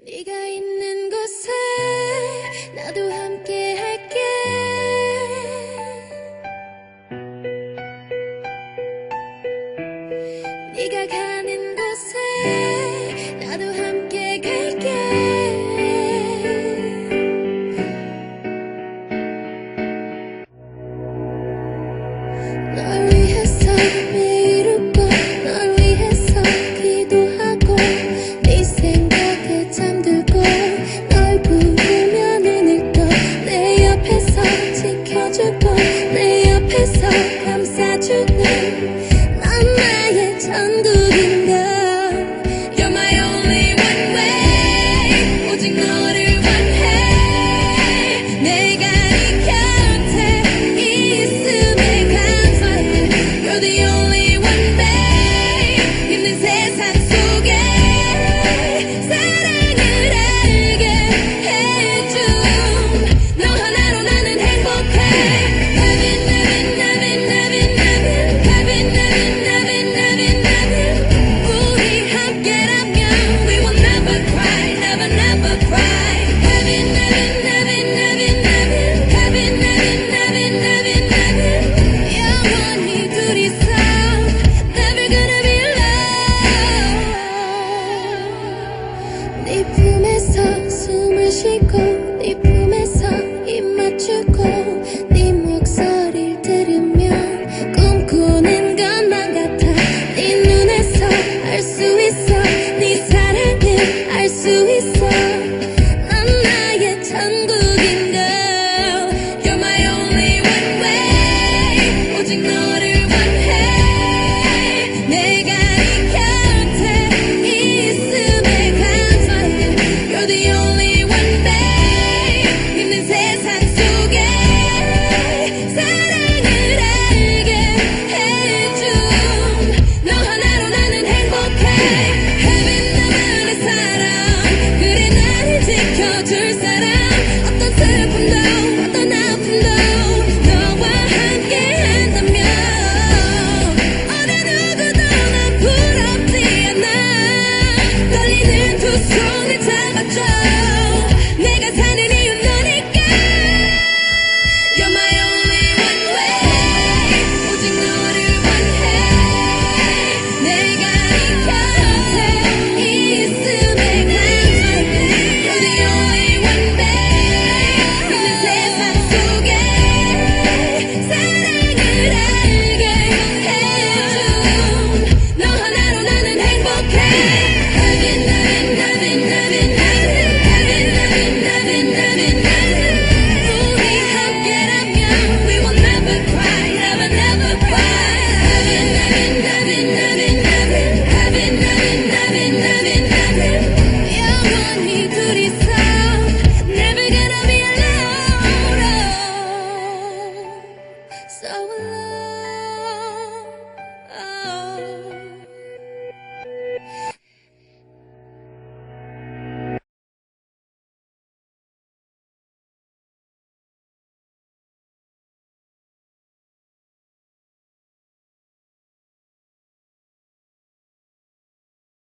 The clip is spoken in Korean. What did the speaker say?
네가 있는 곳에 나도 함께 할게. 네가 가는 곳에 나도 함께 갈게. 널 위해서 매일 웃고 널 위해서 기도하고 네 생각에 잠들고 널 부르면 오늘도 내 옆에서 지켜주고 내 옆에서 감싸주는 넌 나의 천국인가. You're my only one way. 오직 너를 원해. 내가 네 곁에 있음에 감사해. You're the only one babe. 힘든 세상 속에 사랑을 알게 해줌. 너 하나로 나는 행복해. Heaven, heaven, heaven, heaven, heaven. Heaven, heaven, heaven, heaven, heaven. 우리 함께라면 we will never cry, never, never cry. Heaven, heaven, heaven, heaven, heaven. Heaven, heaven, heaven, heaven, heaven. 영원히 둘이서 never gonna be alone. 네 품에서 숨을 쉬고 네 품에서 입 맞추고 네 목소리를 들으면 꿈꾸는 것만 같아. 네 눈에서 알 수 있어 네 사랑을 알 수 있어. 넌 나의 천국인 girl. You're my only one way. 오직 너를 원해. 내가 네 곁에 있음에 감사해. You're the only one babe. 힘든 세상 속에 사랑을 알게 해줌. 너 하나로 나는 행복해. Heaven 나만의 사랑. 그래 나를 지켜줄 사람. 어떤 슬픔도 어떤 아픔도 너와 함께 한다면 어느 누구도 난 부럽지 않아. 떨리는 두 손을